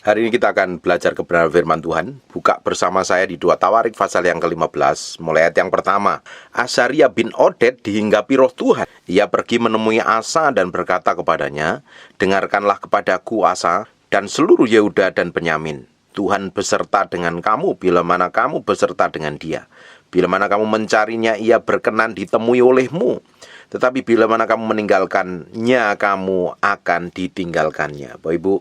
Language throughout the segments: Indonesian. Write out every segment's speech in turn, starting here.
Hari ini kita akan belajar kebenaran firman Tuhan. Buka bersama saya di 2 Tawarik pasal yang ke-15, mulai ayat yang pertama. Azaria bin Oded dihinggapi roh Tuhan. Ia pergi menemui Asa dan berkata kepadanya, "Dengarkanlah kepadaku, Asa, dan seluruh Yehuda dan Benyamin. Tuhan beserta dengan kamu bila mana kamu beserta dengan dia. Bila mana kamu mencarinya, ia berkenan ditemui olehmu. Tetapi bila mana kamu meninggalkannya, kamu akan ditinggalkannya." Bapak Ibu,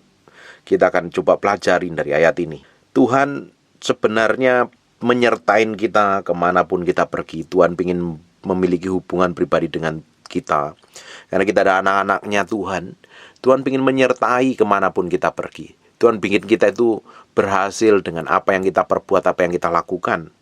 kita akan coba pelajarin dari ayat ini. Tuhan sebenarnya menyertai kita kemanapun kita pergi. Tuhan ingin memiliki hubungan pribadi dengan kita. Karena kita ada anak-anaknya Tuhan. Tuhan ingin menyertai kemanapun kita pergi. Tuhan ingin kita itu berhasil dengan apa yang kita perbuat, apa yang kita lakukan.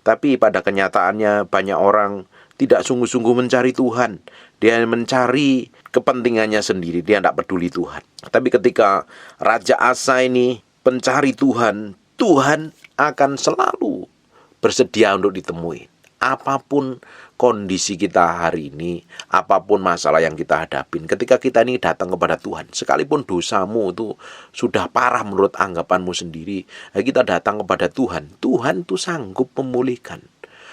Tapi pada kenyataannya banyak orang tidak sungguh-sungguh mencari Tuhan. Dia mencari kepentingannya sendiri. Dia tidak peduli Tuhan. Tapi ketika Raja Asa ini mencari Tuhan, Tuhan akan selalu bersedia untuk ditemui. Apapun kondisi kita hari ini, apapun masalah yang kita hadapin, ketika kita ini datang kepada Tuhan, sekalipun dosamu itu sudah parah menurut anggapanmu sendiri, kita datang kepada Tuhan, Tuhan itu sanggup memulihkan.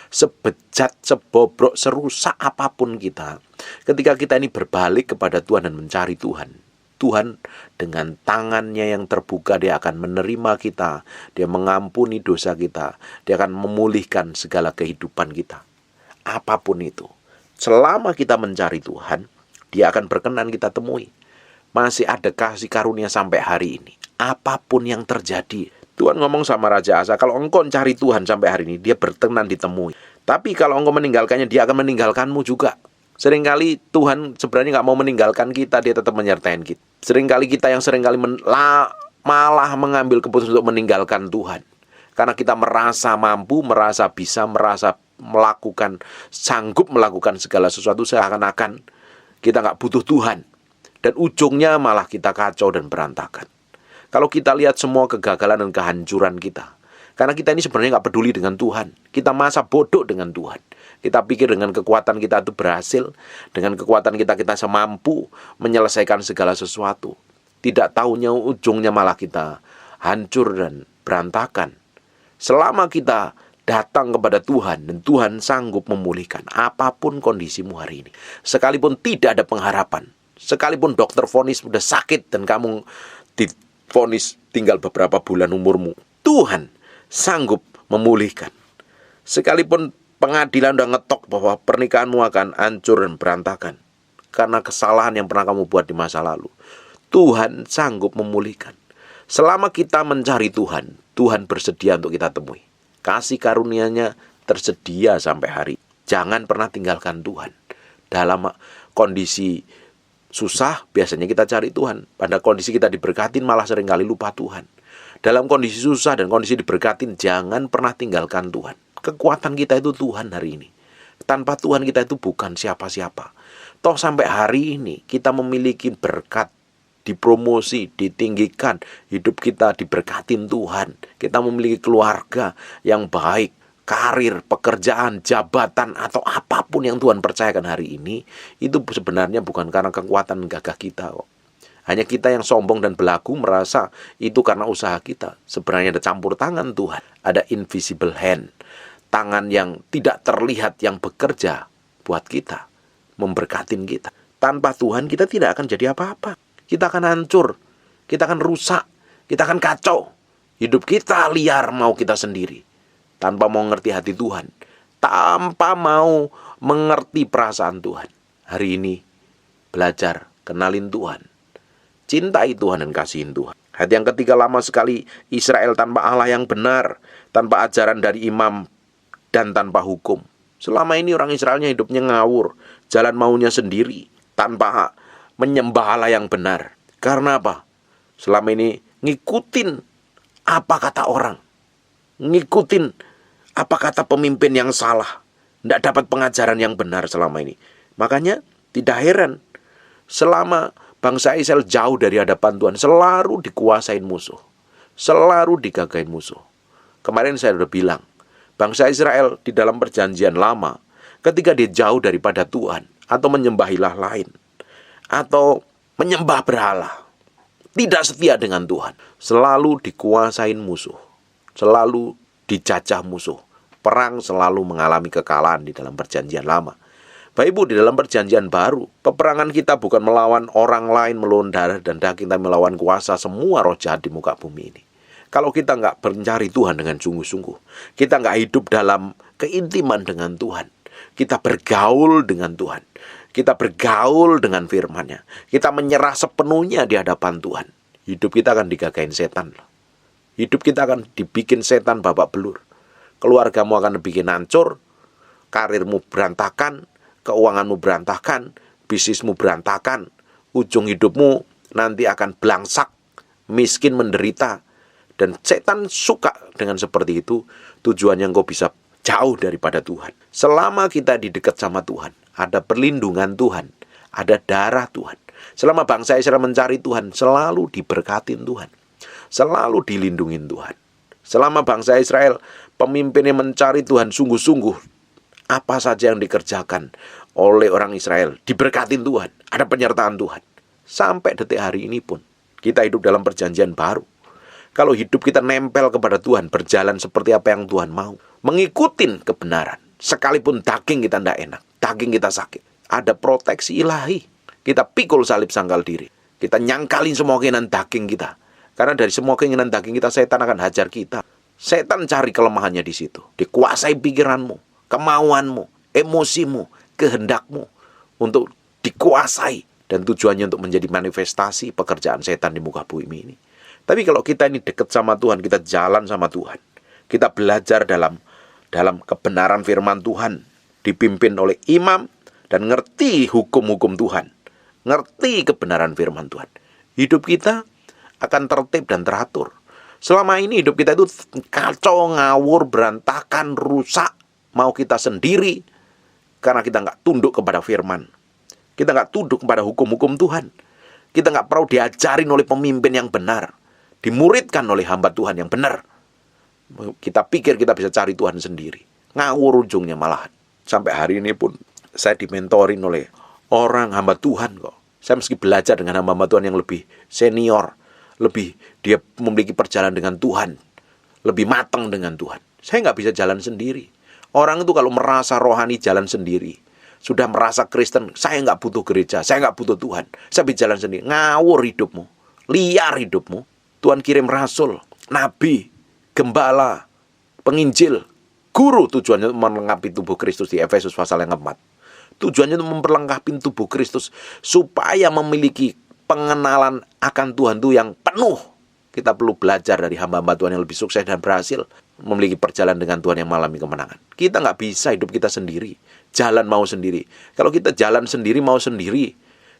Sebejat, sebobrok, serusak apapun kita, ketika kita ini berbalik kepada Tuhan dan mencari Tuhan, Tuhan dengan tangannya yang terbuka, dia akan menerima kita, dia mengampuni dosa kita, dia akan memulihkan segala kehidupan kita. Apapun itu, selama kita mencari Tuhan, dia akan berkenan kita temui. Masih ada kasih karunia sampai hari ini. Apapun yang terjadi, Tuhan ngomong sama Raja Asa, kalau engkau cari Tuhan sampai hari ini, dia berkenan ditemui. Tapi kalau engkau meninggalkannya, dia akan meninggalkanmu juga. Seringkali Tuhan sebenarnya nggak mau meninggalkan kita, dia tetap menyertai kita. Seringkali kita yang seringkali malah mengambil keputusan untuk meninggalkan Tuhan. Karena kita merasa mampu, merasa bisa, merasa melakukan, sanggup melakukan segala sesuatu seakan-akan kita nggak butuh Tuhan. Dan ujungnya malah kita kacau dan berantakan. Kalau kita lihat semua kegagalan dan kehancuran kita, karena kita ini sebenarnya nggak peduli dengan Tuhan. Kita masa bodoh dengan Tuhan. Kita pikir dengan kekuatan kita itu berhasil. Dengan kekuatan kita semampu menyelesaikan segala sesuatu. Tidak tahunya ujungnya malah kita hancur dan berantakan. Selama kita datang kepada Tuhan dan Tuhan sanggup memulihkan apapun kondisimu hari ini. Sekalipun tidak ada pengharapan. Sekalipun dokter vonis sudah sakit dan kamu divonis tinggal beberapa bulan umurmu, Tuhan sanggup memulihkan. Sekalipun pengadilan udah ngetok bahwa pernikahanmu akan hancur dan berantakan karena kesalahan yang pernah kamu buat di masa lalu, Tuhan sanggup memulihkan. Selama kita mencari Tuhan, Tuhan bersedia untuk kita temui. Kasih karunia-Nya tersedia sampai hari. Jangan pernah tinggalkan Tuhan. Dalam kondisi susah, biasanya kita cari Tuhan. Pada kondisi kita diberkatin, malah seringkali lupa Tuhan. Dalam kondisi susah dan kondisi diberkatin, jangan pernah tinggalkan Tuhan. Kekuatan kita itu Tuhan hari ini. Tanpa Tuhan kita itu bukan siapa-siapa. Toh sampai hari ini kita memiliki berkat, dipromosi, ditinggikan, hidup kita diberkatin Tuhan. Kita memiliki keluarga yang baik, karir, pekerjaan, jabatan, atau apapun yang Tuhan percayakan hari ini, itu sebenarnya bukan karena kekuatan gagah kita kok. Hanya kita yang sombong dan belagu merasa itu karena usaha kita. Sebenarnya ada campur tangan Tuhan. Ada invisible hand. Tangan yang tidak terlihat yang bekerja buat kita. Memberkatin kita. Tanpa Tuhan kita tidak akan jadi apa-apa. Kita akan hancur. Kita akan rusak. Kita akan kacau. Hidup kita liar mau kita sendiri. Tanpa mau ngerti hati Tuhan. Tanpa mau mengerti perasaan Tuhan. Hari ini belajar kenalin Tuhan. Cintai Tuhan dan kasihin Tuhan. Ayat yang ketiga, lama sekali Israel tanpa Allah yang benar, tanpa ajaran dari imam, dan tanpa hukum. Selama ini orang Israelnya hidupnya ngawur, jalan maunya sendiri, tanpa menyembah Allah yang benar. Karena apa? Selama ini ngikutin apa kata orang, ngikutin apa kata pemimpin yang salah, tidak dapat pengajaran yang benar selama ini. Makanya tidak heran selama bangsa Israel jauh dari hadapan Tuhan, selalu dikuasain musuh, selalu digagahin musuh. Kemarin saya sudah bilang, bangsa Israel di dalam perjanjian lama, ketika dia jauh daripada Tuhan, atau menyembah ilah lain, atau menyembah berhala, tidak setia dengan Tuhan, selalu dikuasain musuh, selalu dijajah musuh. Perang selalu mengalami kekalahan di dalam perjanjian lama. Bapak Ibu, di dalam perjanjian baru, peperangan kita bukan melawan orang lain, melawan darah dan daging, kita melawan kuasa semua roh jahat di muka bumi ini. Kalau kita nggak mencari Tuhan dengan sungguh-sungguh, kita nggak hidup dalam keintiman dengan Tuhan, kita bergaul dengan Tuhan, kita bergaul dengan firman-Nya, kita menyerah sepenuhnya di hadapan Tuhan, hidup kita akan digagain setan. Hidup kita akan dibikin setan babak belur. Keluargamu akan dibikin hancur, karirmu berantakan, keuanganmu berantakan, bisnismu berantakan, ujung hidupmu nanti akan belangsak, miskin, menderita. Dan setan suka dengan seperti itu, tujuannya engkau bisa jauh daripada Tuhan. Selama kita di dekat sama Tuhan, ada perlindungan Tuhan, ada darah Tuhan. Selama bangsa Israel mencari Tuhan, selalu diberkatin Tuhan, selalu dilindungin Tuhan. Selama bangsa Israel, pemimpinnya mencari Tuhan sungguh-sungguh, apa saja yang dikerjakan oleh orang Israel diberkatin Tuhan, ada penyertaan Tuhan. Sampai detik hari ini pun kita hidup dalam perjanjian baru. Kalau hidup kita nempel kepada Tuhan, berjalan seperti apa yang Tuhan mau, mengikutin kebenaran, sekalipun daging kita tidak enak, daging kita sakit, ada proteksi ilahi. Kita pikul salib sangkal diri, kita nyangkalin semua keinginan daging kita. Karena dari semua keinginan daging kita, setan akan hajar kita. Setan cari kelemahannya di situ. Dikuasai pikiranmu, kemauanmu, emosimu, kehendakmu untuk dikuasai. Dan tujuannya untuk menjadi manifestasi pekerjaan setan di muka bumi ini. Tapi kalau kita ini dekat sama Tuhan, kita jalan sama Tuhan, kita belajar dalam kebenaran firman Tuhan, dipimpin oleh imam, dan ngerti hukum-hukum Tuhan, ngerti kebenaran firman Tuhan, hidup kita akan tertib dan teratur. Selama ini hidup kita itu kacau, ngawur, berantakan, rusak, mau kita sendiri, karena kita nggak tunduk kepada firman. Kita nggak tunduk kepada hukum-hukum Tuhan. Kita nggak perlu diajarin oleh pemimpin yang benar, dimuridkan oleh hamba Tuhan yang benar. Kita pikir kita bisa cari Tuhan sendiri. Ngawur ujungnya malahan. Sampai hari ini pun saya dimentorin oleh orang hamba Tuhan kok. Saya meski belajar dengan hamba Tuhan yang lebih senior, lebih dia memiliki perjalanan dengan Tuhan, lebih matang dengan Tuhan. Saya nggak bisa jalan sendiri. Orang itu kalau merasa rohani jalan sendiri, sudah merasa Kristen, saya nggak butuh gereja, saya nggak butuh Tuhan, saya bisa jalan sendiri. Ngawur hidupmu, liar hidupmu. Tuhan kirim rasul, nabi, gembala, penginjil, guru, tujuannya untuk melengkapi tubuh Kristus di Efesus pasal yang keempat. Tujuannya untuk memperlengkapi tubuh Kristus supaya memiliki pengenalan akan Tuhan itu yang penuh. Kita perlu belajar dari hamba-hamba Tuhan yang lebih sukses dan berhasil memiliki perjalanan dengan Tuhan yang mengalami kemenangan. Kita nggak bisa hidup kita sendiri, jalan mau sendiri. Kalau kita jalan sendiri, mau sendiri,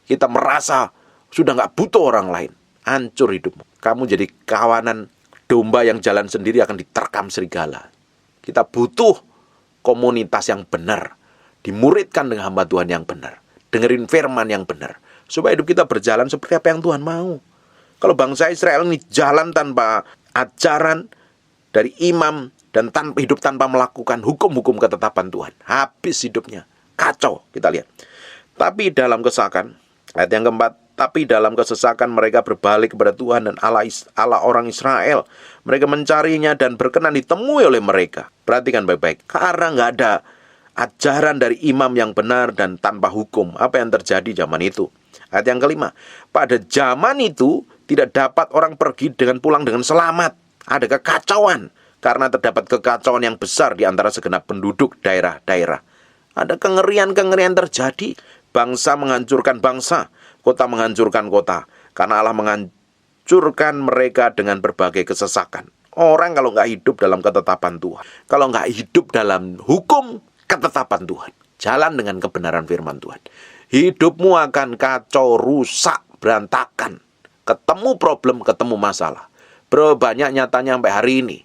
kita merasa sudah nggak butuh orang lain, hancur hidupmu. Kamu jadi kawanan domba yang jalan sendiri akan diterkam serigala. Kita butuh komunitas yang benar, dimuridkan dengan hamba Tuhan yang benar, dengerin firman yang benar, supaya hidup kita berjalan seperti apa yang Tuhan mau. Kalau bangsa Israel ini jalan tanpa ajaran dari imam dan hidup tanpa melakukan hukum-hukum ketetapan Tuhan, habis hidupnya, kacau. Kita lihat. Tapi dalam kesesakan, ayat yang keempat, tapi dalam kesesakan mereka berbalik kepada Tuhan dan Allah orang Israel. Mereka mencarinya dan berkenan ditemui oleh mereka. Perhatikan baik-baik, karena nggak ada ajaran dari imam yang benar dan tanpa hukum. Apa yang terjadi zaman itu? Ayat yang kelima, pada zaman itu tidak dapat orang pergi pulang dengan selamat. Ada kekacauan, karena terdapat kekacauan yang besar di antara segenap penduduk daerah-daerah. Ada kengerian-kengerian terjadi. Bangsa menghancurkan bangsa, kota menghancurkan kota, karena Allah menghancurkan mereka dengan berbagai kesesakan. Orang kalau nggak hidup dalam ketetapan Tuhan, kalau nggak hidup dalam hukum ketetapan Tuhan, jalan dengan kebenaran firman Tuhan, hidupmu akan kacau, rusak, berantakan. Ketemu problem, ketemu masalah. Banyak nyatanya sampai hari ini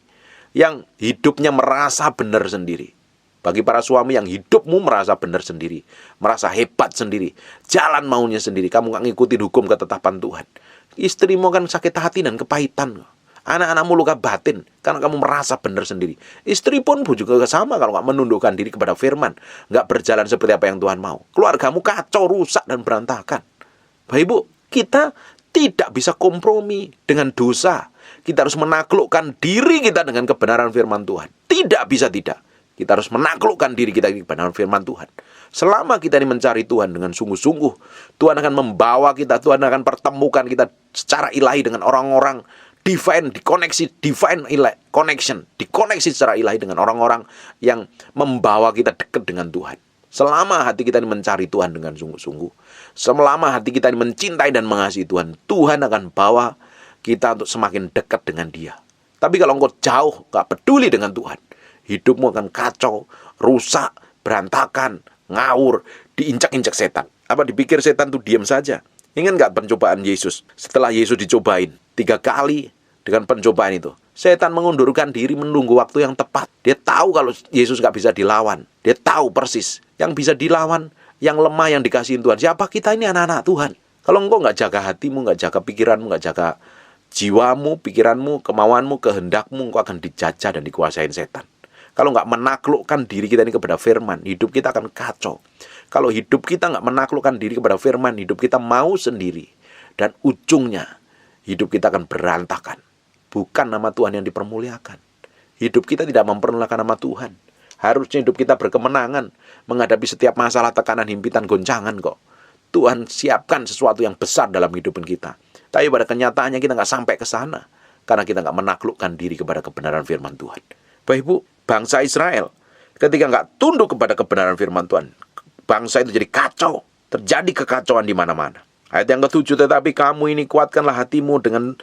yang hidupnya merasa benar sendiri. Bagi para suami yang hidupmu merasa benar sendiri, merasa hebat sendiri, jalan maunya sendiri, kamu gak ngikutin hukum ketetapan Tuhan, istrimu akan sakit hati dan kepahitan. Anak-anakmu luka batin karena kamu merasa benar sendiri. Istri pun juga sama kalau gak menundukkan diri kepada firman, gak berjalan seperti apa yang Tuhan mau. Keluargamu kacau, rusak, dan berantakan. Bapak Ibu, kita tidak bisa kompromi dengan dosa. Kita harus menaklukkan diri kita dengan kebenaran firman Tuhan. Tidak bisa tidak. Kita harus menaklukkan diri kita dengan kebenaran firman Tuhan. Selama kita ini mencari Tuhan dengan sungguh-sungguh, Tuhan akan membawa kita, Tuhan akan pertemukan kita secara ilahi dengan orang-orang divine, dikoneksi secara ilahi dengan orang-orang yang membawa kita dekat dengan Tuhan. Selama hati kita ini mencari Tuhan dengan sungguh-sungguh, selama hati kita ini mencintai dan mengasihi Tuhan, Tuhan akan bawa kita untuk semakin dekat dengan Dia. Tapi kalau engkau jauh, gak peduli dengan Tuhan, hidupmu akan kacau, rusak, berantakan, ngawur, diinjak-injak setan. Apa dipikir setan itu diam saja? Ingat gak pencobaan Yesus? Setelah Yesus dicobain 3 kali dengan pencobaan itu, setan mengundurkan diri menunggu waktu yang tepat. Dia tahu kalau Yesus gak bisa dilawan. Dia tahu persis yang bisa dilawan, yang lemah, yang dikasihin Tuhan. Siapa kita ini? Anak-anak Tuhan. Kalau engkau gak jaga hatimu, gak jaga pikiranmu, gak jaga jiwamu, pikiranmu, kemauanmu, kehendakmu, engkau akan dijajah dan dikuasain setan. Kalau nggak menaklukkan diri kita ini kepada firman, hidup kita akan kacau. Kalau hidup kita nggak menaklukkan diri kepada firman, hidup kita mau sendiri. Dan ujungnya, hidup kita akan berantakan. Bukan nama Tuhan yang dipermuliakan. Hidup kita tidak mempermuliakan nama Tuhan. Harusnya hidup kita berkemenangan menghadapi setiap masalah, tekanan, himpitan, goncangan kok. Tuhan siapkan sesuatu yang besar dalam kehidupan kita. Tapi pada kenyataannya kita nggak sampai ke sana. Karena kita nggak menaklukkan diri kepada kebenaran firman Tuhan. Bapak Ibu, bangsa Israel ketika nggak tunduk kepada kebenaran firman Tuhan, bangsa itu jadi kacau. Terjadi kekacauan di mana-mana. Ayat yang ke-7, tetapi kamu ini kuatkanlah hatimu dengan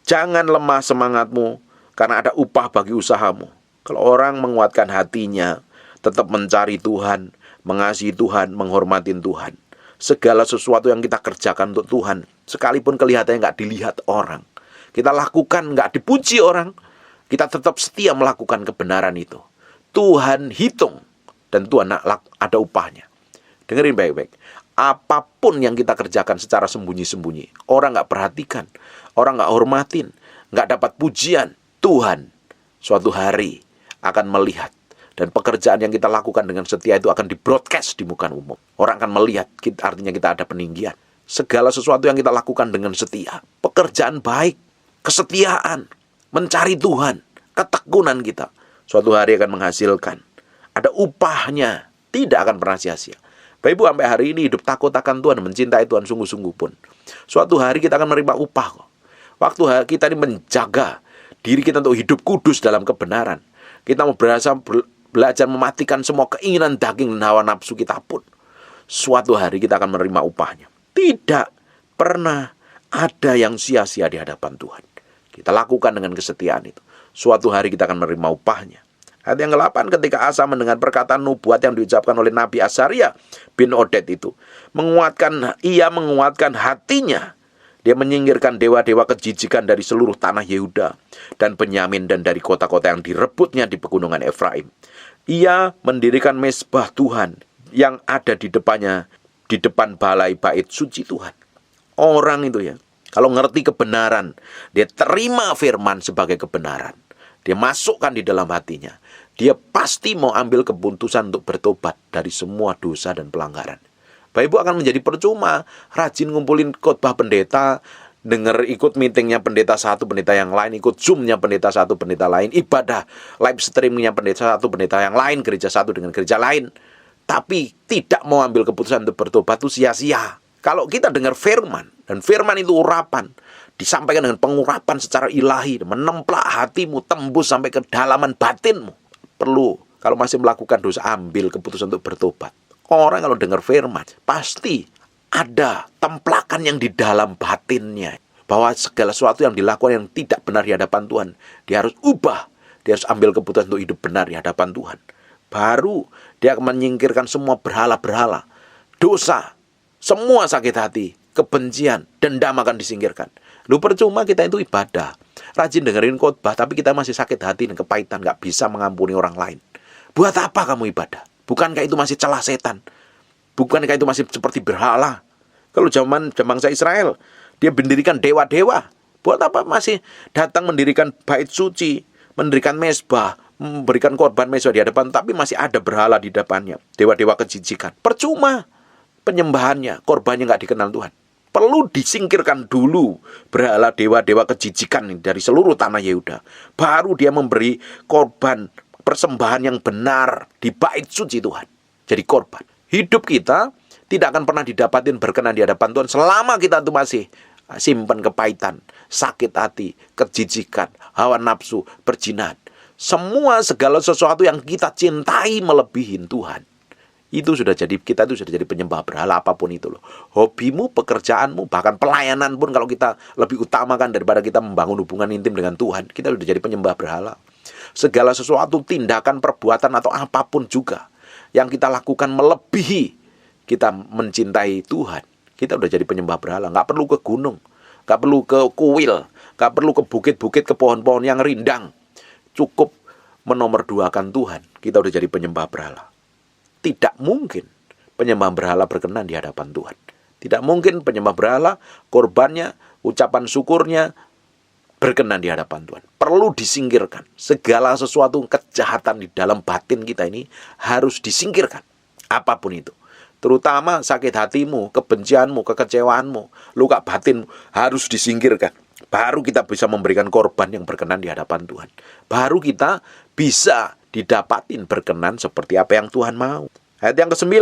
jangan lemah semangatmu, karena ada upah bagi usahamu. Kalau orang menguatkan hatinya, tetap mencari Tuhan, mengasihi Tuhan, menghormatin Tuhan, segala sesuatu yang kita kerjakan untuk Tuhan, sekalipun kelihatannya nggak dilihat orang, kita lakukan nggak dipuji orang, kita tetap setia melakukan kebenaran itu. Tuhan hitung dan Tuhan ada upahnya. Dengerin baik-baik. Apapun yang kita kerjakan secara sembunyi-sembunyi, orang nggak perhatikan, orang nggak hormatin, nggak dapat pujian, Tuhan suatu hari akan melihat. Dan pekerjaan yang kita lakukan dengan setia itu akan di-broadcast di muka umum. Orang akan melihat, artinya kita ada peninggian. Segala sesuatu yang kita lakukan dengan setia, pekerjaan baik, kesetiaan, mencari Tuhan, ketekunan kita, suatu hari akan menghasilkan. Ada upahnya, tidak akan pernah sia-sia. Bapak Ibu, sampai hari ini hidup takut akan Tuhan, mencintai Tuhan sungguh-sungguh pun, suatu hari kita akan menerima upah kok. Waktu kita ini menjaga diri kita untuk hidup kudus dalam kebenaran, kita mau belajar mematikan semua keinginan daging dan hawa nafsu kita pun, suatu hari kita akan menerima upahnya. Tidak pernah ada yang sia-sia di hadapan Tuhan. Kita lakukan dengan kesetiaan itu, suatu hari kita akan menerima upahnya. Ayat yang ke-8, ketika Asa mendengar perkataan nubuat yang diucapkan oleh Nabi Asaria bin Oded itu, ia menguatkan hatinya. Dia menyingkirkan dewa-dewa kejijikan dari seluruh tanah Yehuda dan Benyamin dan dari kota-kota yang direbutnya di pegunungan Efraim. Ia mendirikan mezbah Tuhan yang ada di depannya, di depan balai bait suci Tuhan. Orang itu ya, kalau ngerti kebenaran, dia terima firman sebagai kebenaran. Dia masukkan di dalam hatinya. Dia pasti mau ambil keputusan untuk bertobat dari semua dosa dan pelanggaran. Bapak Ibu, akan menjadi percuma rajin ngumpulin khotbah pendeta, dengar ikut meetingnya pendeta satu, pendeta yang lain, ikut zoomnya pendeta satu, pendeta lain, ibadah live streamingnya pendeta satu, pendeta yang lain, gereja satu dengan gereja lain, tapi tidak mau ambil keputusan untuk bertobat, itu sia-sia. Kalau kita dengar firman, dan firman itu urapan, disampaikan dengan pengurapan secara ilahi, menemplak hatimu, tembus sampai ke dalaman batinmu, perlu, kalau masih melakukan dosa, ambil keputusan untuk bertobat. Orang kalau dengar firman, pasti ada templakan yang di dalam batinnya, bahwa segala sesuatu yang dilakukan yang tidak benar di hadapan Tuhan, dia harus ubah, dia harus ambil keputusan untuk hidup benar di hadapan Tuhan. Baru dia akan menyingkirkan semua berhala-berhala, dosa, semua sakit hati, kebencian, dendam akan disingkirkan. Lu percuma kita itu ibadah, rajin dengerin khotbah, tapi kita masih sakit hati dan kepahitan, gak bisa mengampuni orang lain. Buat apa kamu ibadah? Bukankah itu masih celah setan? Bukankah itu masih seperti berhala? Kalau zaman bangsa Israel, dia mendirikan dewa-dewa. Buat apa masih datang mendirikan bait suci, mendirikan mezbah, memberikan korban mezbah di hadapan, tapi masih ada berhala di depannya, dewa-dewa kejijikan. Percuma penyembahannya, korbannya nggak dikenal Tuhan. Perlu disingkirkan dulu berhala dewa-dewa kejijikan dari seluruh tanah Yehuda. Baru dia memberi korban persembahan yang benar di bait suci Tuhan. Jadi korban. Hidup kita tidak akan pernah didapatin berkenan di hadapan Tuhan selama kita itu masih simpan kepahitan, sakit hati, kejijikan, hawa nafsu, perzinahan. Semua segala sesuatu yang kita cintai melebihi Tuhan. Kita sudah jadi penyembah berhala apapun itu loh. Hobimu, pekerjaanmu, bahkan pelayanan pun kalau kita lebih utamakan daripada kita membangun hubungan intim dengan Tuhan, kita sudah jadi penyembah berhala. Segala sesuatu, tindakan, perbuatan atau apapun juga yang kita lakukan melebihi kita mencintai Tuhan, kita udah jadi penyembah berhala. Nggak perlu ke gunung, nggak perlu ke kuil, nggak perlu ke bukit-bukit, ke pohon-pohon yang rindang. Cukup menomorduakan Tuhan, kita udah jadi penyembah berhala. Tidak mungkin penyembah berhala berkenan di hadapan Tuhan. Tidak mungkin penyembah berhala, korbannya, ucapan syukurnya berkenan di hadapan Tuhan. Perlu disingkirkan. Segala sesuatu kejahatan di dalam batin kita ini harus disingkirkan. Apapun itu. Terutama sakit hatimu, kebencianmu, kekecewaanmu, luka batinmu harus disingkirkan. Baru kita bisa memberikan korban yang berkenan di hadapan Tuhan. Baru kita bisa didapatin berkenan seperti apa yang Tuhan mau. Ayat yang ke-9,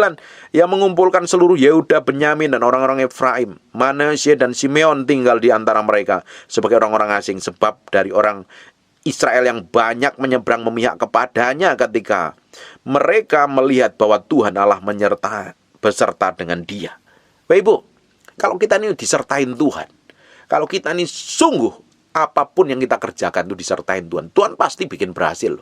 ia mengumpulkan seluruh Yehuda, Benyamin, dan orang-orang Efraim, Manasye dan Simeon tinggal di antara mereka sebagai orang-orang asing, sebab dari orang Israel yang banyak menyeberang memihak kepadanya ketika mereka melihat bahwa Tuhan Allah beserta dengan dia. Bapak Ibu, kalau kita ini disertain Tuhan, kalau kita ini sungguh apapun yang kita kerjakan itu disertain Tuhan, Tuhan pasti bikin berhasil.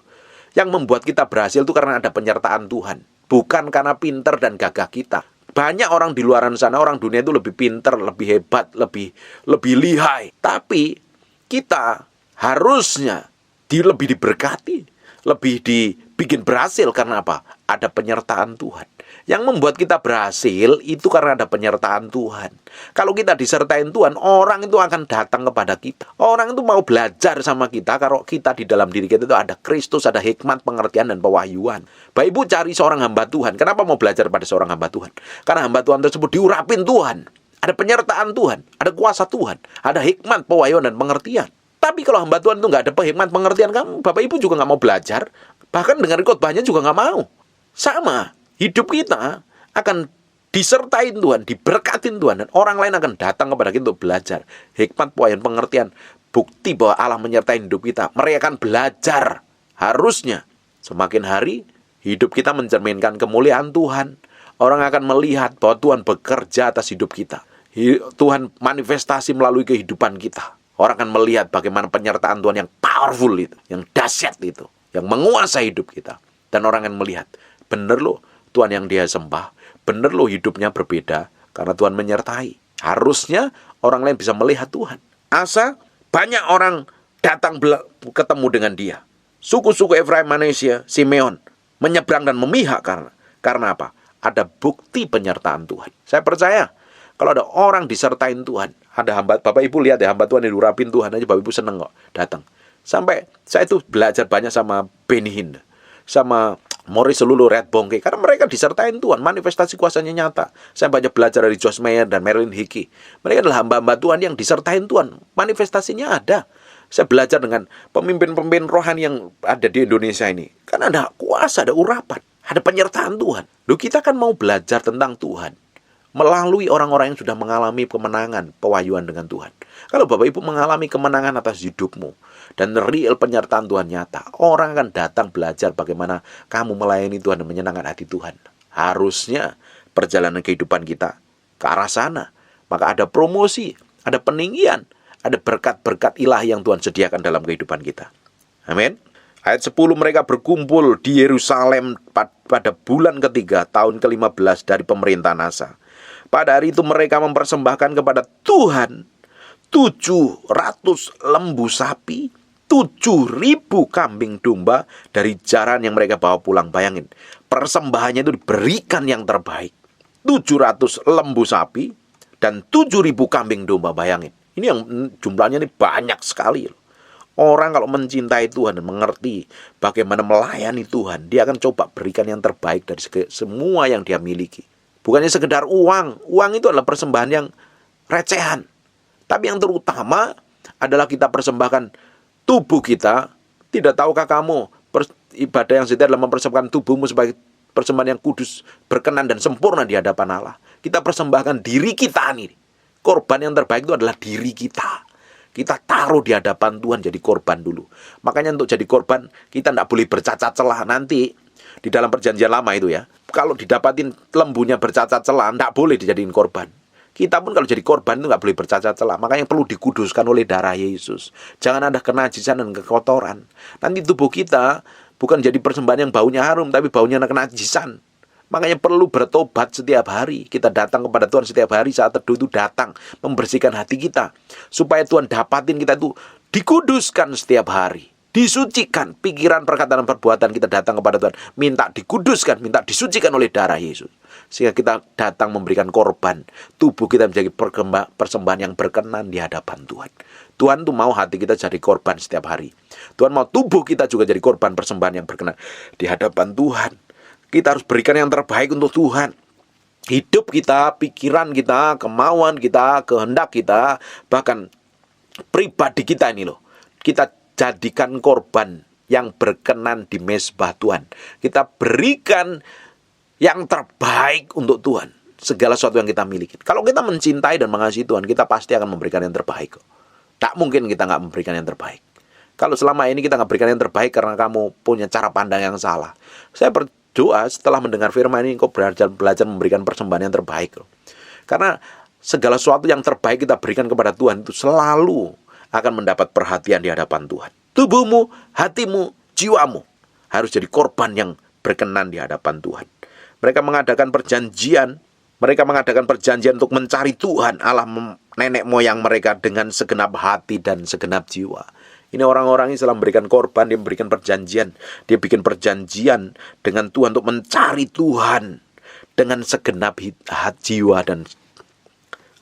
Yang membuat kita berhasil itu karena ada penyertaan Tuhan, bukan karena pinter dan gagah kita. Banyak orang di luaran sana, orang dunia itu lebih pinter, lebih hebat, lebih lihai. Tapi kita harusnya lebih diberkati, lebih dibikin berhasil. Karena apa? Ada penyertaan Tuhan. Yang membuat kita berhasil itu karena ada penyertaan Tuhan. Kalau kita disertain Tuhan, orang itu akan datang kepada kita. Orang itu mau belajar sama kita kalau kita di dalam diri kita itu ada Kristus, ada hikmat, pengertian, dan pewahyuan. Bapak Ibu cari seorang hamba Tuhan. Kenapa mau belajar pada seorang hamba Tuhan? Karena hamba Tuhan tersebut diurapin Tuhan. Ada penyertaan Tuhan, ada kuasa Tuhan, ada hikmat, pewahyuan, dan pengertian. Tapi kalau hamba Tuhan itu nggak ada hikmat, pengertian, kamu, Bapak Ibu juga nggak mau belajar. Bahkan dengar khotbahnya juga nggak mau. Sama. Hidup kita akan disertain Tuhan, diberkatin Tuhan, dan orang lain akan datang kepada kita untuk belajar. Hikmat, pewahyuan, pengertian, bukti bahwa Allah menyertai hidup kita. Mereka akan belajar. Harusnya semakin hari hidup kita mencerminkan kemuliaan Tuhan. Orang akan melihat bahwa Tuhan bekerja atas hidup kita. Tuhan manifestasi melalui kehidupan kita. Orang akan melihat bagaimana penyertaan Tuhan yang powerful itu, yang dahsyat itu, yang menguasai hidup kita. Dan orang akan melihat, bener loh, Tuhan yang dia sembah, bener loh hidupnya berbeda karena Tuhan menyertai. Harusnya orang lain bisa melihat Tuhan. Asa, banyak orang datang ketemu dengan dia. Suku-suku Efraim, Manasye, Simeon menyeberang dan memihak karena apa? Ada bukti penyertaan Tuhan. Saya percaya kalau ada orang disertain Tuhan, ada hamba, Bapak Ibu lihat ya, hamba Tuhan yang diurapin Tuhan aja, Bapak Ibu seneng kok datang. Sampai saya itu belajar banyak sama Benny Hinn, sama Morris Lulu, Red Bongke, karena mereka disertain Tuhan, manifestasi kuasanya nyata. Saya banyak belajar dari Josh Meyer dan Marilyn Hickey. Mereka adalah hamba-hamba Tuhan yang disertain Tuhan, manifestasinya ada. Saya belajar dengan pemimpin-pemimpin rohani yang ada di Indonesia ini. Karena ada kuasa, ada urapan, ada penyertaan Tuhan. Loh, kita kan mau belajar tentang Tuhan melalui orang-orang yang sudah mengalami kemenangan, pewahyuan dengan Tuhan. Kalau Bapak Ibu mengalami kemenangan atas hidupmu dan real penyertaan Tuhan nyata, orang akan datang belajar bagaimana kamu melayani Tuhan dan menyenangkan hati Tuhan. Harusnya perjalanan kehidupan kita ke arah sana. Maka ada promosi, ada peninggian, ada berkat-berkat ilahi yang Tuhan sediakan dalam kehidupan kita. Amin. Ayat 10, mereka berkumpul di Yerusalem pada bulan ketiga tahun ke-15 dari pemerintahan Asa. Pada hari itu mereka mempersembahkan kepada Tuhan 700 lembu sapi, 7.000 kambing domba dari jaran yang mereka bawa pulang. Bayangin, persembahannya itu diberikan yang terbaik. 700 lembu sapi dan 7.000 kambing domba, bayangin. Ini yang jumlahnya ini banyak sekali. Orang kalau mencintai Tuhan dan mengerti bagaimana melayani Tuhan, dia akan coba berikan yang terbaik dari semua yang dia miliki. Bukannya sekedar uang. Uang itu adalah persembahan yang recehan. Tapi yang terutama adalah kita persembahkan tubuh kita. Tidak tahukah kamu, ibadah yang setia adalah mempersembahkan tubuhmu sebagai persembahan yang kudus, berkenan dan sempurna di hadapan Allah. Kita persembahkan diri kita nih. Korban yang terbaik itu adalah diri kita. Kita taruh di hadapan Tuhan jadi korban dulu. Makanya untuk jadi korban, kita tidak boleh bercacat celah. Nanti di dalam perjanjian lama itu ya, kalau didapatin lembunya bercacat celah, tidak boleh dijadiin korban. Kita pun kalau jadi korban itu nggak boleh bercacat celah. Makanya perlu dikuduskan oleh darah Yesus. Jangan ada kenajisan dan kekotoran. Nanti tubuh kita bukan jadi persembahan yang baunya harum, tapi baunya kenajisan. Makanya perlu bertobat setiap hari. Kita datang kepada Tuhan setiap hari, saat teduh itu datang, membersihkan hati kita. Supaya Tuhan dapatin kita itu dikuduskan setiap hari. Disucikan pikiran, perkataan, dan perbuatan kita datang kepada Tuhan. Minta dikuduskan, minta disucikan oleh darah Yesus. Sehingga kita datang memberikan korban. Tubuh kita menjadi persembahan yang berkenan di hadapan Tuhan. Tuhan tuh mau hati kita jadi korban setiap hari. Tuhan mau tubuh kita juga jadi korban persembahan yang berkenan di hadapan Tuhan. Kita harus berikan yang terbaik untuk Tuhan. Hidup kita, pikiran kita, kemauan kita, kehendak kita, bahkan pribadi kita ini loh. Kita jadikan korban yang berkenan di mezbah Tuhan. Kita berikan yang terbaik untuk Tuhan. Segala sesuatu yang kita miliki. Kalau kita mencintai dan mengasihi Tuhan, kita pasti akan memberikan yang terbaik. Tak mungkin kita nggak memberikan yang terbaik. Kalau selama ini kita nggak berikan yang terbaik karena kamu punya cara pandang yang salah. Saya berdoa setelah mendengar firman ini, kau belajar memberikan persembahan yang terbaik. Karena segala sesuatu yang terbaik kita berikan kepada Tuhan itu selalu akan mendapat perhatian di hadapan Tuhan. Tubuhmu, hatimu, jiwamu harus jadi korban yang berkenan di hadapan Tuhan. Mereka mengadakan perjanjian untuk mencari Tuhan, Allah nenek moyang mereka dengan segenap hati dan segenap jiwa. Ini orang-orang ini setelah memberikan korban, dia memberikan perjanjian. Dia bikin perjanjian dengan Tuhan untuk mencari Tuhan dengan segenap jiwa dan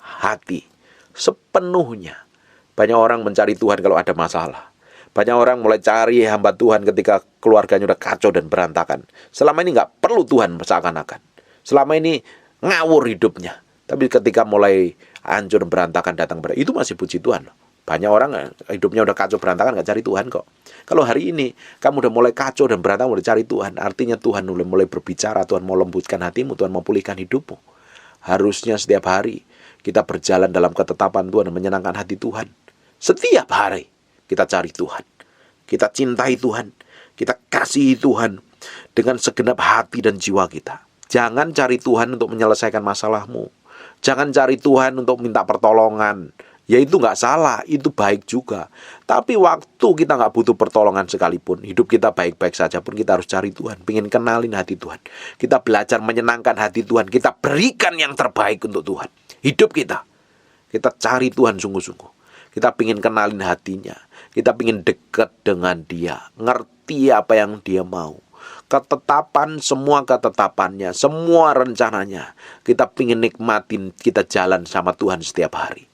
hati sepenuhnya. Banyak orang mencari Tuhan kalau ada masalah. Banyak orang mulai cari hamba Tuhan ketika keluarganya udah kacau dan berantakan. Selama ini nggak perlu Tuhan seakan-akan. Selama ini ngawur hidupnya. Tapi ketika mulai hancur dan berantakan datang itu masih puji Tuhan. Banyak orang hidupnya udah kacau berantakan nggak cari Tuhan kok. Kalau hari ini kamu udah mulai kacau dan berantakan udah cari Tuhan, artinya Tuhan udah mulai berbicara. Tuhan mau lembutkan hatimu, Tuhan mau pulihkan hidupmu. Harusnya setiap hari kita berjalan dalam ketetapan Tuhan dan menyenangkan hati Tuhan. Setiap hari kita cari Tuhan. Kita cintai Tuhan. Kita kasihi Tuhan dengan segenap hati dan jiwa kita. Jangan cari Tuhan untuk menyelesaikan masalahmu. Jangan cari Tuhan untuk minta pertolongan. Ya itu nggak salah, itu baik juga. Tapi waktu kita nggak butuh pertolongan sekalipun, hidup kita baik-baik saja pun kita harus cari Tuhan. Pengen kenalin hati Tuhan. Kita belajar menyenangkan hati Tuhan. Kita berikan yang terbaik untuk Tuhan. Hidup kita cari Tuhan sungguh-sungguh. Kita pengen kenalin hatinya. Kita pengen dekat dengan dia. Ngerti apa yang dia mau. Semua ketetapannya, semua rencananya. Kita pengen nikmatin, kita jalan sama Tuhan setiap hari.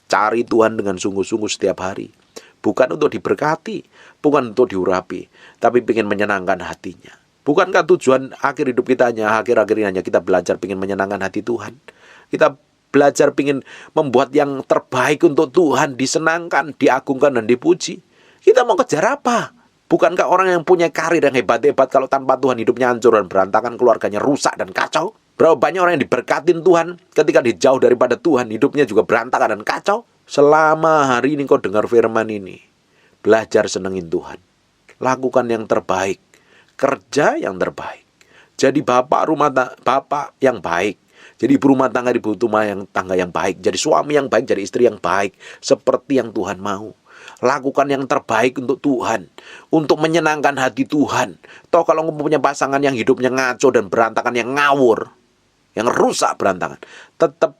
Cari Tuhan dengan sungguh-sungguh setiap hari. Bukan untuk diberkati, bukan untuk diurapi, tapi pengen menyenangkan hatinya. Bukankah tujuan akhir hidup kita akhir-akhirnya kita belajar pengen menyenangkan hati Tuhan? Kita belajar ingin membuat yang terbaik untuk Tuhan, disenangkan, diagungkan, dan dipuji. Kita mau kejar apa? Bukankah orang yang punya karir yang hebat-hebat kalau tanpa Tuhan hidupnya hancur dan berantakan, keluarganya rusak dan kacau? Berapa banyak orang yang diberkatin Tuhan ketika dia jauh daripada Tuhan, hidupnya juga berantakan dan kacau? Selama hari ini kau dengar firman ini, belajar senengin Tuhan. Lakukan yang terbaik, kerja yang terbaik. Jadi bapak yang baik. Jadi ibu rumah tangga, tangga yang baik. Jadi suami yang baik, jadi istri yang baik. Seperti yang Tuhan mau. Lakukan yang terbaik untuk Tuhan. Untuk menyenangkan hati Tuhan. Toh kalau kamu punya pasangan yang hidupnya ngaco dan berantakan, yang ngawur, yang rusak berantakan, tetap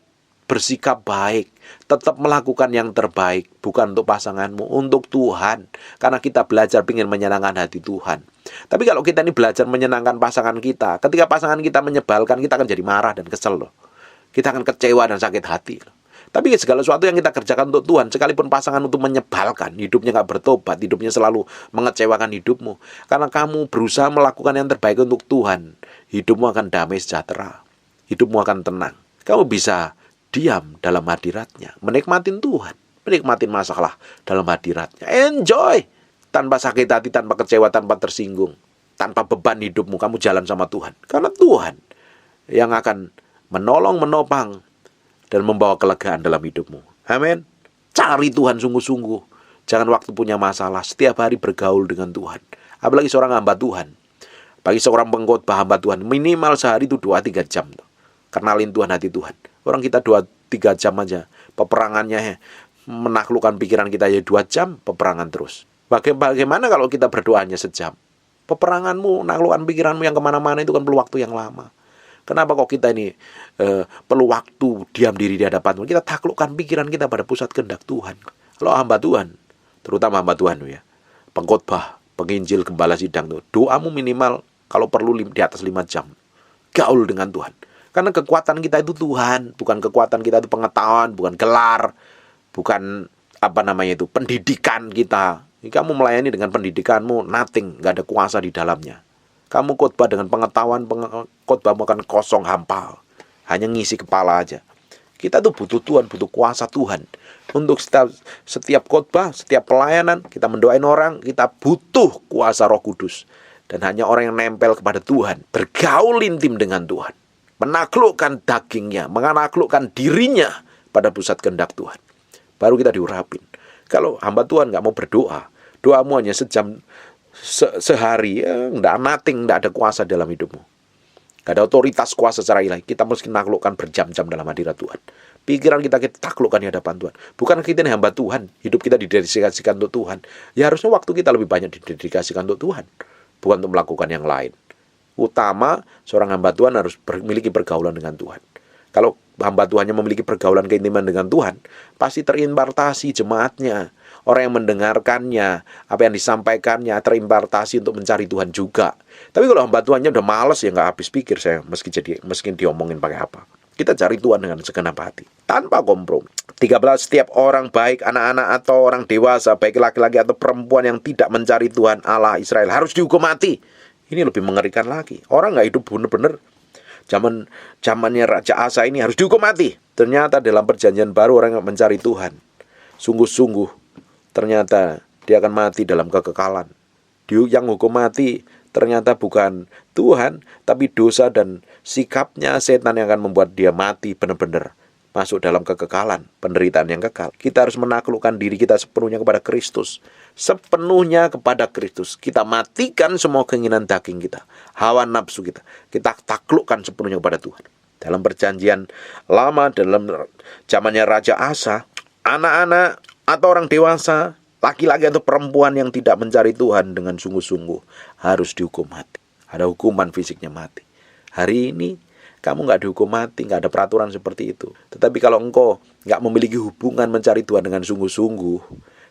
bersikap baik. Tetap melakukan yang terbaik. Bukan untuk pasanganmu, untuk Tuhan. Karena kita belajar ingin menyenangkan hati Tuhan. Tapi kalau kita ini belajar menyenangkan pasangan kita, ketika pasangan kita menyebalkan, kita akan jadi marah dan kesel loh. Kita akan kecewa dan sakit hati loh. Tapi segala sesuatu yang kita kerjakan untuk Tuhan, sekalipun pasangan untuk menyebalkan, hidupnya gak bertobat, hidupnya selalu mengecewakan hidupmu, karena kamu berusaha melakukan yang terbaik untuk Tuhan, hidupmu akan damai sejahtera, hidupmu akan tenang. Kamu bisa diam dalam hadiratnya, menikmatin Tuhan, menikmatin masalah dalam hadiratnya. Enjoy, tanpa sakit hati, tanpa kecewa, tanpa tersinggung, tanpa beban hidupmu, kamu jalan sama Tuhan. Karena Tuhan yang akan menolong, menopang, dan membawa kelegaan dalam hidupmu. Amin. Cari Tuhan sungguh-sungguh. Jangan waktu punya masalah, setiap hari bergaul dengan Tuhan. Apalagi seorang hamba Tuhan. Bagi seorang pengkhotbah hamba Tuhan, minimal sehari itu 2-3 jam. Kenalin Tuhan, hati Tuhan. Orang kita 2-3 jam aja. Peperangannya menaklukkan pikiran kita ya 2 jam, peperangan terus. Bagaimana kalau kita berdoanya sejam? Peperanganmu, menaklukkan pikiranmu yang kemana-mana itu kan perlu waktu yang lama. Kenapa kok kita ini perlu waktu diam diri di hadapan Tuhan? Kita taklukkan pikiran kita pada pusat kehendak Tuhan. Kalau hamba Tuhan, terutama hamba Tuhan ya, pengkhotbah, penginjil, gembala sidang tuh, doamu minimal kalau perlu di atas 5 jam. Gaul dengan Tuhan. Karena kekuatan kita itu Tuhan, bukan kekuatan kita itu pengetahuan, bukan gelar, bukan pendidikan kita. Kamu melayani dengan pendidikanmu, nothing, gak ada kuasa di dalamnya. Kamu khotbah dengan pengetahuan, khotbahmu akan kosong, hampa, hanya ngisi kepala aja. Kita tuh butuh Tuhan, butuh kuasa Tuhan. Untuk setiap khotbah, setiap pelayanan, kita mendoain orang, kita butuh kuasa Roh Kudus. Dan hanya orang yang nempel kepada Tuhan, bergaul intim dengan Tuhan, menaklukkan dagingnya, menaklukkan dirinya pada pusat kehendak Tuhan, baru kita diurapin. Kalau hamba Tuhan gak mau berdoa, doamu hanya sejam sehari, nothing, gak ada kuasa dalam hidupmu. Gak ada otoritas kuasa secara ilahi. Kita mesti menaklukkan berjam-jam dalam hadirat Tuhan. Pikiran kita taklukkan di hadapan Tuhan. Bukan kita ini hamba Tuhan, hidup kita didedikasikan untuk Tuhan. Ya harusnya waktu kita lebih banyak didedikasikan untuk Tuhan, bukan untuk melakukan yang lain. Utama, seorang hamba Tuhan harus memiliki pergaulan dengan Tuhan. Kalau hamba Tuhannya memiliki pergaulan keintiman dengan Tuhan, pasti terimpartasi jemaatnya. Orang yang mendengarkannya, apa yang disampaikannya, terimpartasi untuk mencari Tuhan juga. Tapi kalau hamba Tuhannya udah males, ya nggak habis pikir saya, meski diomongin pakai apa. Kita cari Tuhan dengan segenap hati, tanpa kompromi. 13, setiap orang baik anak-anak atau orang dewasa, baik laki-laki atau perempuan yang tidak mencari Tuhan Allah Israel, harus dihukum mati. Ini lebih mengerikan lagi. Orang nggak hidup benar-benar. Zamannya Raja Asa ini harus dihukum mati. Ternyata dalam perjanjian baru orang yang mencari Tuhan, sungguh-sungguh, ternyata dia akan mati dalam kekekalan. Yang hukum mati ternyata bukan Tuhan, tapi dosa dan sikapnya setan yang akan membuat dia mati benar-benar masuk dalam kekekalan, penderitaan yang kekal. Kita harus menaklukkan diri kita sepenuhnya kepada Kristus. Sepenuhnya kepada Kristus. Kita matikan semua keinginan daging kita, hawa nafsu kita. Kita taklukkan sepenuhnya kepada Tuhan. Dalam perjanjian lama, dalam zamannya Raja Asa, anak-anak atau orang dewasa, laki-laki atau perempuan yang tidak mencari Tuhan dengan sungguh-sungguh harus dihukum mati. Ada hukuman fisiknya mati. Hari ini kamu nggak dihukum mati, nggak ada peraturan seperti itu. Tetapi kalau engkau nggak memiliki hubungan mencari Tuhan dengan sungguh-sungguh,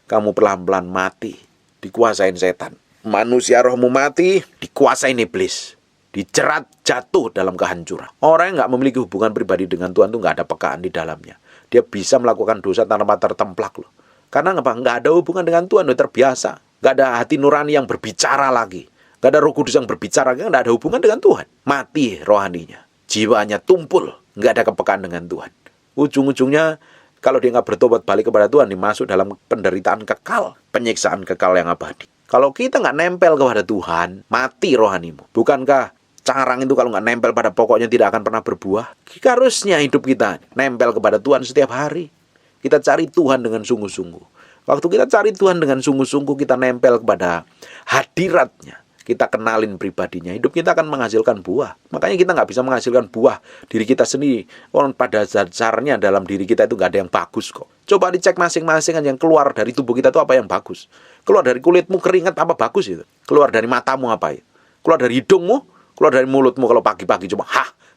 kamu pelan-pelan mati, dikuasain setan. Manusia rohmu mati, dikuasain iblis, dijerat jatuh dalam kehancuran. Orang yang nggak memiliki hubungan pribadi dengan Tuhan itu nggak ada pekaan di dalamnya. Dia bisa melakukan dosa tanpa tertemplak loh. Karena nggak ada hubungan dengan Tuhan, udah terbiasa. Nggak ada hati nurani yang berbicara lagi. Nggak ada Roh Kudus yang berbicara, nggak ada hubungan dengan Tuhan. Mati rohaninya, jiwanya tumpul, nggak ada kepekaan dengan Tuhan. Ujung-ujungnya, kalau dia nggak bertobat balik kepada Tuhan, dimasuk dalam penderitaan kekal, penyiksaan kekal yang abadi. Kalau kita nggak nempel kepada Tuhan, mati rohanimu. Bukankah carang itu kalau nggak nempel pada pokoknya tidak akan pernah berbuah? Harusnya hidup kita nempel kepada Tuhan setiap hari. Kita cari Tuhan dengan sungguh-sungguh. Waktu kita cari Tuhan dengan sungguh-sungguh, kita nempel kepada hadiratnya. Kita kenalin pribadinya, hidup kita akan menghasilkan buah. Makanya kita nggak bisa menghasilkan buah diri kita sendiri. Orang pada dasarnya dalam diri kita itu nggak ada yang bagus kok. Coba dicek masing-masing yang keluar dari tubuh kita itu apa yang bagus. Keluar dari kulitmu keringat apa bagus itu. Keluar dari matamu apa ya. Keluar dari hidungmu, keluar dari mulutmu kalau pagi-pagi coba,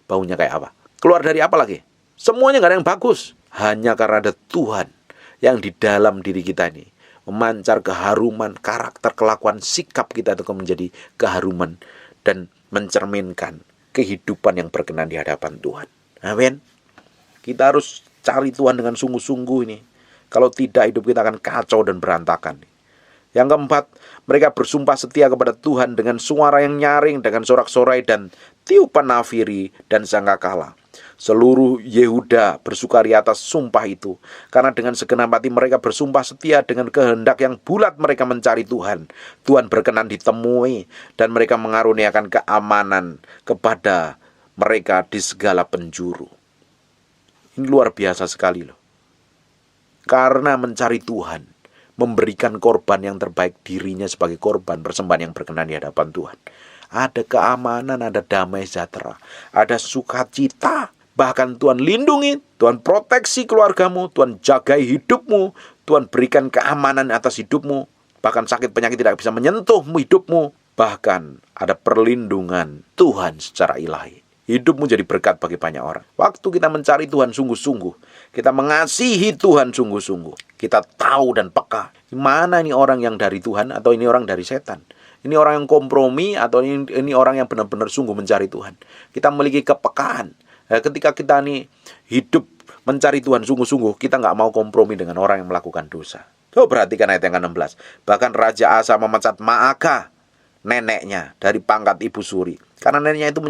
baunya kayak apa. Keluar dari apa lagi? Semuanya nggak ada yang bagus. Hanya karena ada Tuhan yang di dalam diri kita ini memancar keharuman, karakter, kelakuan, sikap kita itu menjadi keharuman dan mencerminkan kehidupan yang berkenan di hadapan Tuhan. Amin. Kita harus cari Tuhan dengan sungguh-sungguh ini. Kalau tidak, hidup kita akan kacau dan berantakan. Yang keempat, mereka bersumpah setia kepada Tuhan dengan suara yang nyaring, dengan sorak-sorai dan tiupan nafiri dan sangkakala. Seluruh Yehuda bersukaria atas sumpah itu, karena dengan segenap hati mereka bersumpah setia dengan kehendak yang bulat mereka mencari Tuhan. Tuhan berkenan ditemui, dan mereka mengaruniakan keamanan kepada mereka di segala penjuru. Ini luar biasa sekali loh. Karena mencari Tuhan, memberikan korban yang terbaik dirinya sebagai korban persembahan yang berkenan di hadapan Tuhan. Ada keamanan, ada damai sejahtera, ada sukacita. Bahkan Tuhan lindungi, Tuhan proteksi keluargamu, Tuhan jagai hidupmu, Tuhan berikan keamanan atas hidupmu. Bahkan sakit penyakit tidak bisa menyentuh hidupmu. Bahkan ada perlindungan Tuhan secara ilahi. Hidupmu jadi berkat bagi banyak orang. Waktu kita mencari Tuhan sungguh-sungguh, kita mengasihi Tuhan sungguh-sungguh, kita tahu dan peka, mana ini orang yang dari Tuhan atau ini orang dari setan. Ini orang yang kompromi atau ini orang yang benar-benar sungguh mencari Tuhan. Kita memiliki kepekaan. Ketika kita ini hidup mencari Tuhan sungguh-sungguh, kita nggak mau kompromi dengan orang yang melakukan dosa. Perhatikan ayat yang ke-16. Bahkan Raja Asa memecat Maaka, neneknya, dari pangkat ibu suri. Karena neneknya itu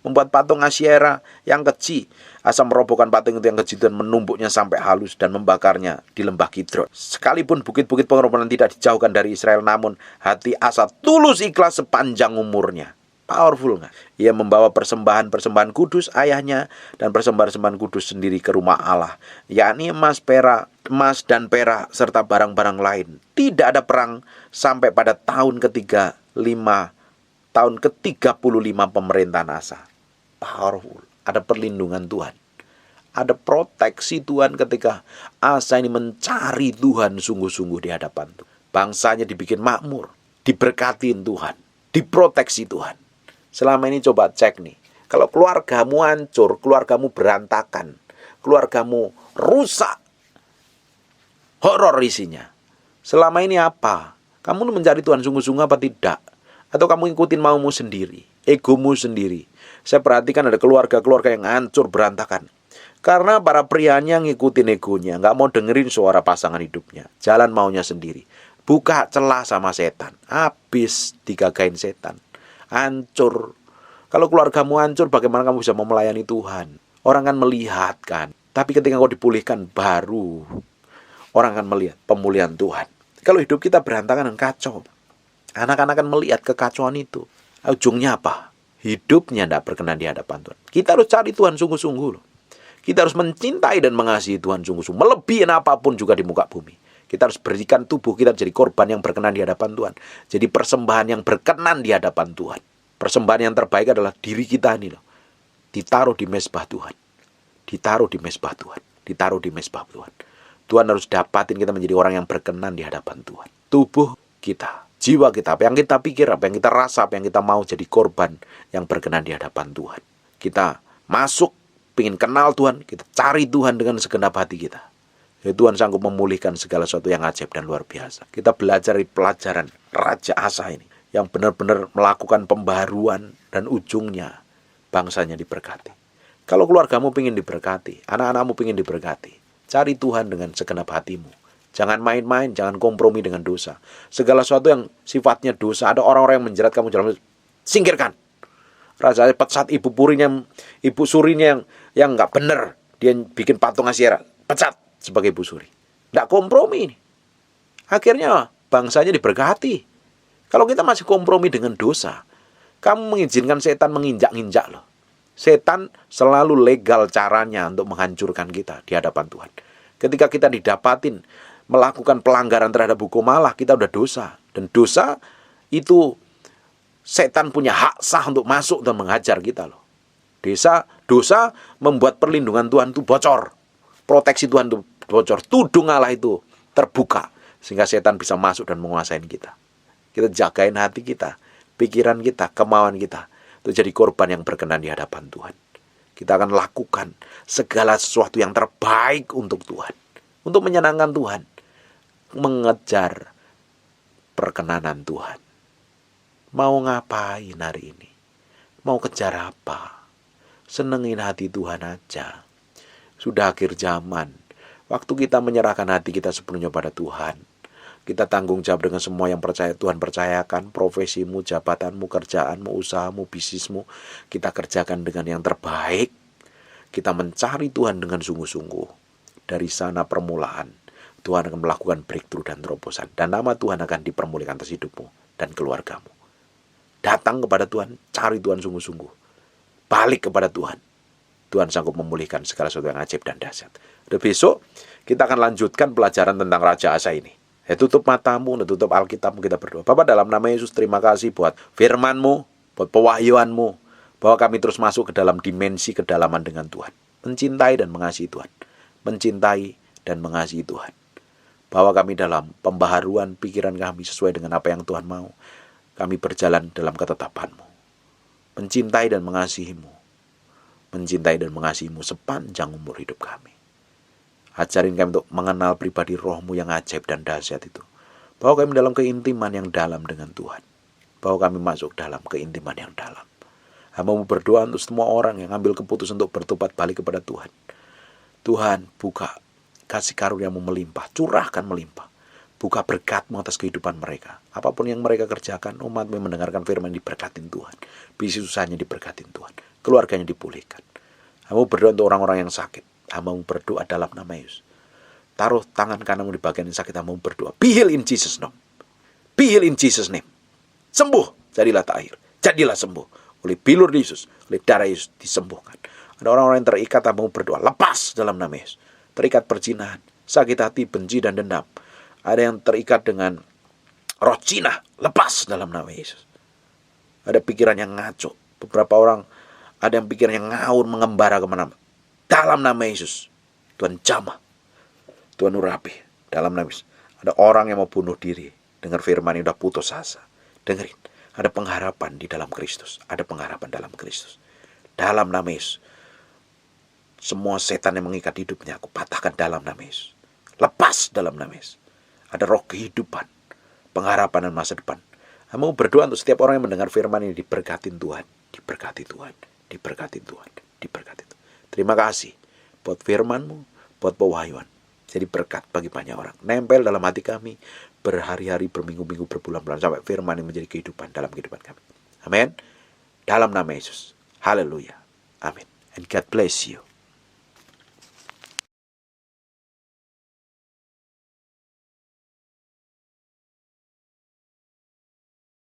membuat patung Asyera yang keji. Asa merobohkan patung itu yang keji dan menumbuknya sampai halus dan membakarnya di lembah Kidron. Sekalipun bukit-bukit pengorbanan tidak dijauhkan dari Israel, namun hati Asa tulus ikhlas sepanjang umurnya. Powerful nggak? Ia membawa persembahan-persembahan kudus ayahnya dan persembahan-persembahan kudus sendiri ke rumah Allah, yakni emas dan perak serta barang-barang lain. Tidak ada perang sampai pada tahun ke-35 pemerintahan Asa. Powerful. Ada perlindungan Tuhan. Ada proteksi Tuhan ketika Asa ini mencari Tuhan sungguh-sungguh di hadapan Tuhan. Bangsanya dibikin makmur, diberkatin Tuhan, diproteksi Tuhan. Selama ini coba cek nih. Kalau keluargamu hancur, keluargamu berantakan, keluargamu rusak, horor isinya. Selama ini apa? Kamu mencari Tuhan sungguh-sungguh apa tidak? Atau kamu ikutin maumu sendiri, egomu sendiri? Saya perhatikan ada keluarga-keluarga yang hancur berantakan. Karena para prianya ngikutin egonya, nggak mau dengerin suara pasangan hidupnya. Jalan maunya sendiri. Buka celah sama setan. Habis digagain setan. Hancur. Kalau keluargamu hancur, bagaimana kamu bisa mau melayani Tuhan? Orang kan melihat kan. Tapi ketika kau dipulihkan, baru orang akan melihat pemulihan Tuhan. Kalau hidup kita berantakan dan kacau, anak-anak akan melihat kekacauan itu. Ujungnya apa? Hidupnya tidak berkenan di hadapan Tuhan. Kita harus cari Tuhan sungguh-sungguh loh. Kita harus mencintai dan mengasihi Tuhan sungguh-sungguh. Melebihi apapun juga di muka bumi. Kita harus berikan tubuh kita jadi korban yang berkenan di hadapan Tuhan. Jadi persembahan yang berkenan di hadapan Tuhan. Persembahan yang terbaik adalah diri kita ini loh. Ditaruh di mezbah Tuhan. Ditaruh di mezbah Tuhan. Ditaruh di mezbah Tuhan. Tuhan harus dapatin kita menjadi orang yang berkenan di hadapan Tuhan. Tubuh kita, jiwa kita, apa yang kita pikir, apa yang kita rasa, apa yang kita mau jadi korban yang berkenan di hadapan Tuhan. Kita masuk, ingin kenal Tuhan, kita cari Tuhan dengan segenap hati kita. Ya, Tuhan sanggup memulihkan segala sesuatu yang ajaib dan luar biasa. Kita belajar dari pelajaran Raja Asa ini, yang benar-benar melakukan pembaharuan dan ujungnya bangsanya diberkati. Kalau keluargamu ingin diberkati, anak-anakmu ingin diberkati, cari Tuhan dengan segenap hatimu. Jangan main-main, jangan kompromi dengan dosa. Segala sesuatu yang sifatnya dosa, ada orang-orang yang menjerat kamu dalam, singkirkan. Raja pecat ibu surinya yang nggak benar, dia bikin patung Asyera, pecat sebagai ibu suri. Nggak kompromi ini. Akhirnya bangsanya diberkati. Kalau kita masih kompromi dengan dosa, kamu mengizinkan setan menginjak-injak loh. Setan selalu legal caranya untuk menghancurkan kita di hadapan Tuhan. Ketika kita didapatin melakukan pelanggaran terhadap hukum Allah, kita udah dosa. Dan dosa itu setan punya hak sah untuk masuk dan menghajar kita loh. Dosa membuat perlindungan Tuhan itu bocor. Proteksi Tuhan itu bocor. Tudung Allah itu terbuka. Sehingga setan bisa masuk dan menguasai kita. Kita jagain hati kita, pikiran kita, kemauan kita. Itu jadi korban yang berkenan di hadapan Tuhan. Kita akan lakukan segala sesuatu yang terbaik untuk Tuhan. Untuk menyenangkan Tuhan. Mengejar perkenanan Tuhan. Mau ngapain hari ini? Mau kejar apa? Senengin hati Tuhan aja. Sudah akhir zaman. Waktu kita menyerahkan hati kita sepenuhnya pada Tuhan. Kita tanggung jawab dengan semua yang Tuhan percayakan. Profesimu, jabatanmu, kerjaanmu, usahamu, bisnismu. Kita kerjakan dengan yang terbaik. kita mencari Tuhan dengan sungguh-sungguh, dari sana permulaan Tuhan akan melakukan breakthrough dan terobosan. Dan nama Tuhan akan dipermuliakan atas hidupmu dan keluargamu. Datang kepada Tuhan, cari Tuhan sungguh-sungguh. Balik kepada Tuhan. Tuhan sanggup memulihkan segala sesuatu yang ajaib dan dahsyat. Dan besok kita akan lanjutkan pelajaran tentang Raja Asa ini. Tutup matamu, tutup Alkitabmu, kita berdoa. Bapa, dalam nama Yesus, terima kasih buat firman-Mu, buat pewahyuan-Mu, bahwa kami terus masuk ke dalam dimensi kedalaman dengan Tuhan. Mencintai dan mengasihi Tuhan. Mencintai dan mengasihi Tuhan. Bahwa kami dalam pembaharuan pikiran kami sesuai dengan apa yang Tuhan mau. Kami berjalan dalam ketetapan-Mu. Mencintai dan mengasihi-Mu. Mencintai dan mengasihi-Mu sepanjang umur hidup kami. Ajarin kami untuk mengenal pribadi Roh-Mu yang ajaib dan dahsyat itu. Bahwa kami dalam keintiman yang dalam dengan Tuhan. Bahwa kami masuk dalam keintiman yang dalam. Hamba-Mu berdoa untuk semua orang yang ambil keputusan untuk bertobat balik kepada Tuhan. Tuhan, buka kasih karunia-Mu melimpah, curahkan melimpah. Buka berkat-Mu atas kehidupan mereka. Apapun yang mereka kerjakan, umat-Mu mendengarkan firman diberkatin Tuhan. Bisnis usahanya diberkatin Tuhan. Keluarganya dipulihkan. Hamba-Mu berdoa untuk orang-orang yang sakit. Hamba-Mu berdoa dalam nama Yesus. Taruh tangan kananmu di bagian yang sakit. Hamba-Mu berdoa. Be healed in Jesus' name. Be healed in Jesus' name. Sembuh. Jadilah tahir. Jadilah sembuh. Oleh bilur Yesus. Oleh darah Yesus disembuhkan. Ada orang-orang yang terikat. Hamba-Mu berdoa. Lepas dalam nama Yesus. Terikat perjinahan. Sakit hati, benci, dan dendam. Ada yang terikat dengan roh Cina. Lepas dalam nama Yesus. Ada pikiran yang ngaco. Beberapa orang ada yang pikiran yang ngawur, mengembara kemana-mana. Dalam nama Yesus, Tuhan jamah, Tuhan urapi. Dalam nama Yesus, ada orang yang mau bunuh diri. Dengar firman ini udah putus asa. Dengerin, ada pengharapan di dalam Kristus. Ada pengharapan dalam Kristus. Dalam nama Yesus, semua setan yang mengikat hidupnya, aku patahkan dalam nama Yesus. Lepas dalam nama Yesus. Ada roh kehidupan, pengharapan dan masa depan. Kamu berdoa untuk setiap orang yang mendengar firman ini, diberkatin Tuhan. Diberkati Tuhan. Diberkati Tuhan. Diberkati Tuhan. Terima kasih buat firman-Mu, buat pewahyuan. Jadi berkat bagi banyak orang. Nempel dalam hati kami berhari-hari, berminggu-minggu, berbulan-bulan. Sampai firman ini menjadi kehidupan dalam kehidupan kami. Amin. Dalam nama Yesus. Haleluya. Amin. And God bless you.